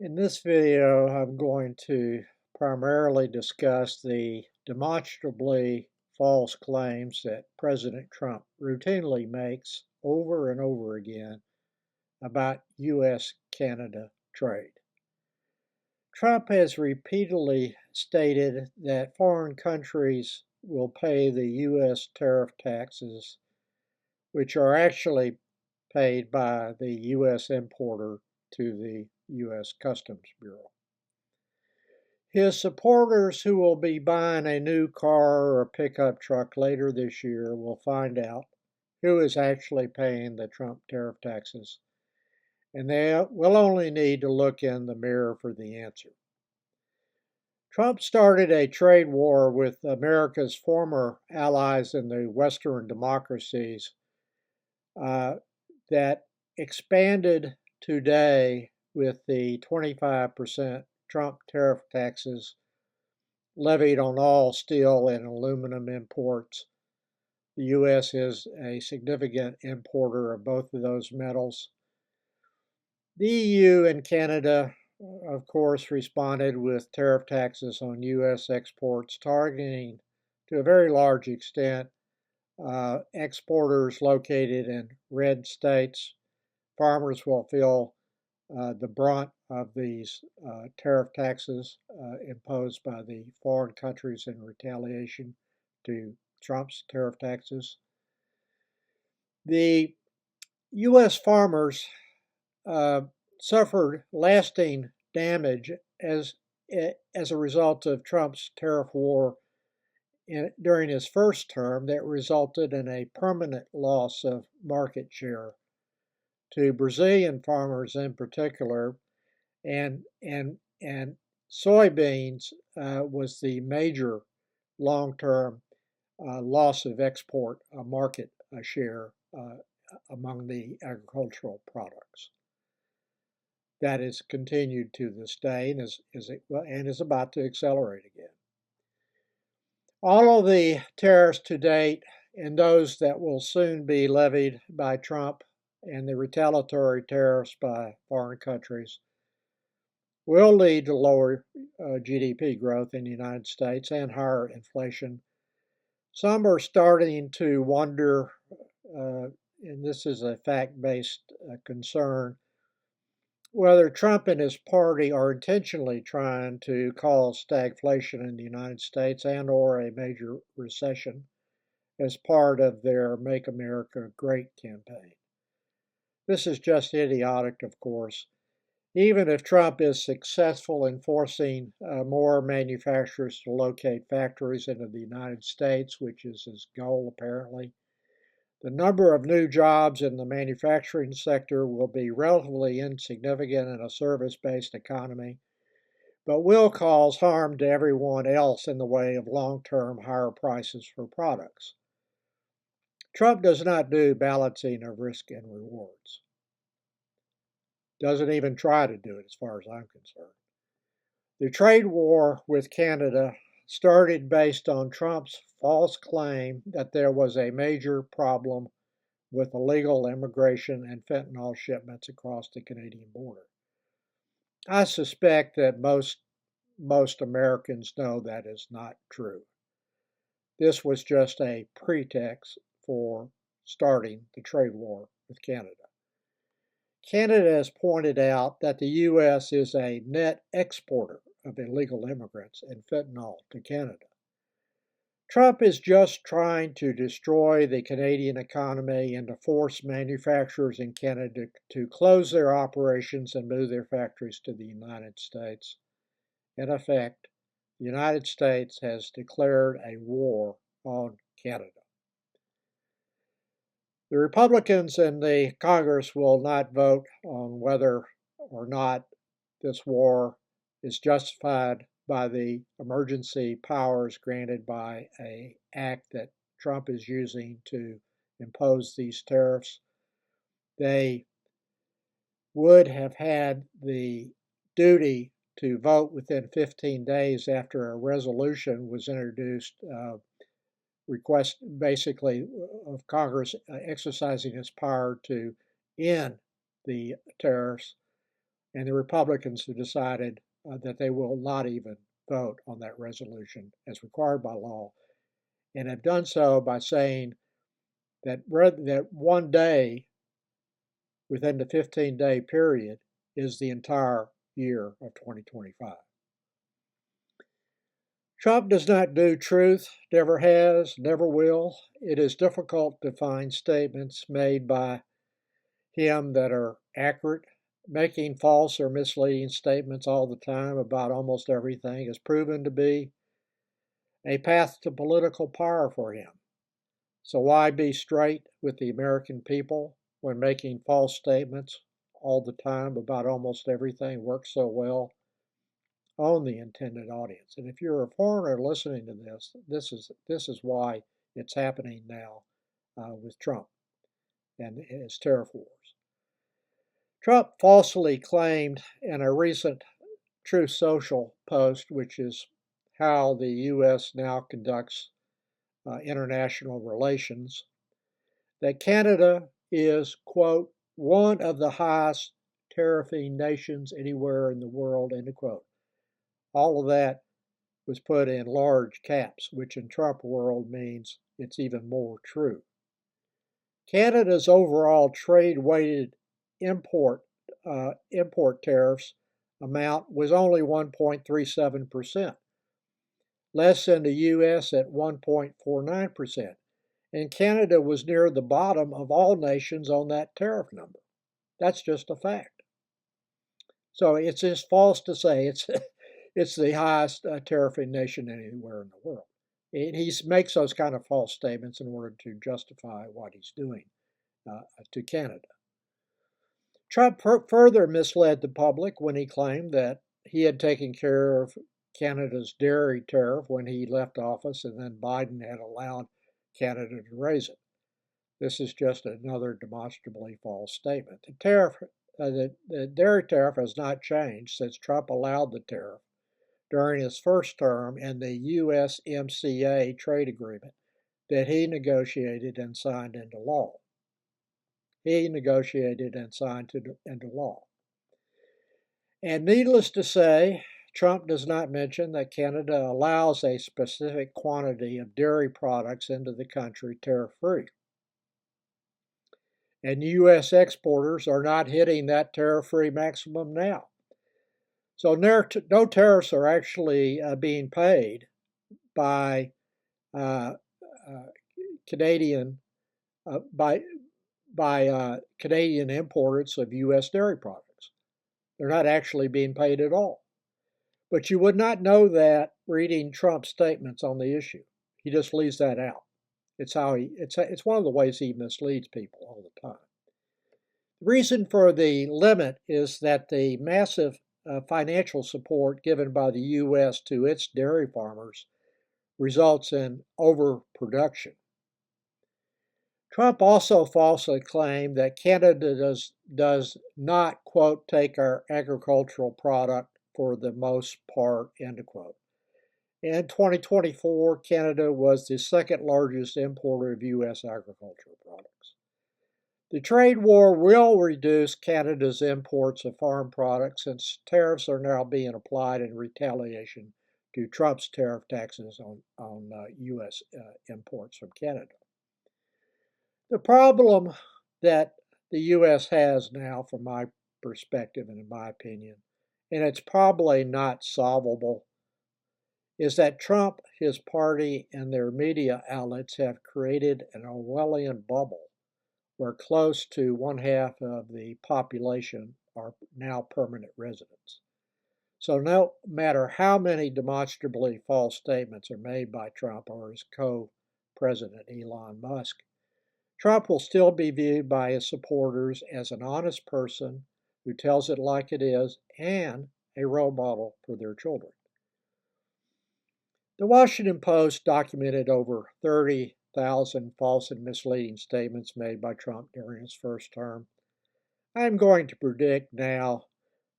In this video, I'm going to primarily discuss the demonstrably false claims that President Trump routinely makes over and over again about U.S.-Canada trade. Trump has repeatedly stated that foreign countries will pay the U.S. tariff taxes, which are actually paid by the U.S. importer to the U.S. Customs Bureau. His supporters who will be buying a new car or a pickup truck later this year will find out who is actually paying the Trump tariff taxes, and they will only need to look in the mirror for the answer. Trump started a trade war with America's former allies in the Western democracies that expanded today with the 25% Trump tariff taxes levied on all steel and aluminum imports. The U.S. is a significant importer of both of those metals. The EU and Canada, of course, responded with tariff taxes on U.S. exports, targeting to a very large extent exporters located in red states. Farmers will feel the brunt of these tariff taxes imposed by the foreign countries in retaliation to Trump's tariff taxes. The U.S. farmers suffered lasting damage as a result of Trump's tariff war during his first term that resulted in a permanent loss of market share to Brazilian farmers in particular, and soybeans was the major long-term loss of export market share among the agricultural products. That is continued to this day and is about to accelerate again. All of the tariffs to date and those that will soon be levied by Trump and the retaliatory tariffs by foreign countries will lead to lower GDP growth in the United States and higher inflation. Some are starting to wonder, and this is a fact-based concern, whether Trump and his party are intentionally trying to cause stagflation in the United States and or a major recession as part of their Make America Great campaign. This is just idiotic, of course. Even if Trump is successful in forcing more manufacturers to locate factories into the United States, which is his goal apparently, the number of new jobs in the manufacturing sector will be relatively insignificant in a service-based economy, but will cause harm to everyone else in the way of long-term higher prices for products. Trump does not do balancing of risk and rewards. Doesn't even try to do it as far as I'm concerned. The trade war with Canada started based on Trump's false claim that there was a major problem with illegal immigration and fentanyl shipments across the Canadian border. I suspect that most Americans know that is not true. This was just a pretext for starting the trade war with Canada. Canada has pointed out that the U.S. is a net exporter of illegal immigrants and fentanyl to Canada. Trump is just trying to destroy the Canadian economy and to force manufacturers in Canada to close their operations and move their factories to the United States. In effect, the United States has declared a war on Canada. The Republicans in the Congress will not vote on whether or not this war is justified by the emergency powers granted by an act that Trump is using to impose these tariffs. They would have had the duty to vote within 15 days after a resolution was introduced, request basically of Congress exercising its power to end the tariffs. And the Republicans have decided that they will not even vote on that resolution as required by law, and have done so by saying that one day within the 15-day period is the entire year of 2025. Trump does not do truth, never has, never will. It is difficult to find statements made by him that are accurate. Making false or misleading statements all the time about almost everything has proven to be a path to political power for him. So why be straight with the American people when making false statements all the time about almost everything works so well on the intended audience? And if you're a foreigner listening to this is why it's happening now with Trump and his tariff wars. Trump falsely claimed in a recent Truth Social post, which is how the U.S. now conducts international relations, that Canada is, quote, one of the highest tariffing nations anywhere in the world, end quote. All of that was put in large caps, which in Trump world means it's even more true. Canada's overall trade-weighted import tariffs amount was only 1.37%, less than the U.S. at 1.49%, and Canada was near the bottom of all nations on that tariff number. That's just a fact. So it's just false to say it's the highest tariffing nation anywhere in the world. He makes those kind of false statements in order to justify what he's doing to Canada. Trump further misled the public when he claimed that he had taken care of Canada's dairy tariff when he left office, and then Biden had allowed Canada to raise it. This is just another demonstrably false statement. The dairy tariff has not changed since Trump allowed the tariff during his first term in the USMCA trade agreement that he negotiated and signed into law. Into law. And needless to say, Trump does not mention that Canada allows a specific quantity of dairy products into the country tariff-free. And U.S. exporters are not hitting that tariff-free maximum now. So no tariffs are actually being paid by Canadian Canadian importers of U.S. dairy products. They're not actually being paid at all. But you would not know that reading Trump's statements on the issue. He just leaves that out. It's one of the ways he misleads people all the time. The reason for the limit is that the massive financial support given by the U.S. to its dairy farmers results in overproduction. Trump also falsely claimed that Canada does not, quote, take our agricultural product for the most part, end quote. In 2024, Canada was the second largest importer of U.S. agricultural products. The trade war will reduce Canada's imports of farm products since tariffs are now being applied in retaliation to Trump's tariff taxes on U.S. Imports from Canada. The problem that the U.S. has now, from my perspective and in my opinion, and it's probably not solvable, is that Trump, his party, and their media outlets have created an Orwellian bubble where close to one-half of the population are now permanent residents. So no matter how many demonstrably false statements are made by Trump or his co-president Elon Musk, Trump will still be viewed by his supporters as an honest person who tells it like it is and a role model for their children. The Washington Post documented over 30,000 false and misleading statements made by Trump during his first term. I'm going to predict now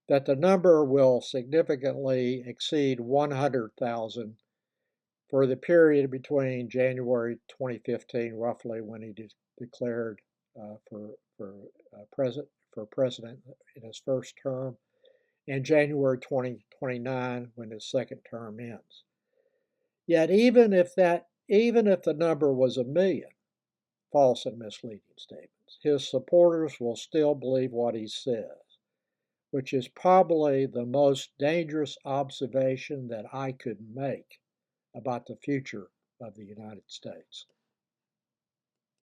that the number will significantly exceed 100,000 for the period between January 2015, roughly when he declared for president in his first term, and January 2029 when his second term ends. Yet even if the number was 1,000,000 false and misleading statements, his supporters will still believe what he says, which is probably the most dangerous observation that I could make about the future of the United States.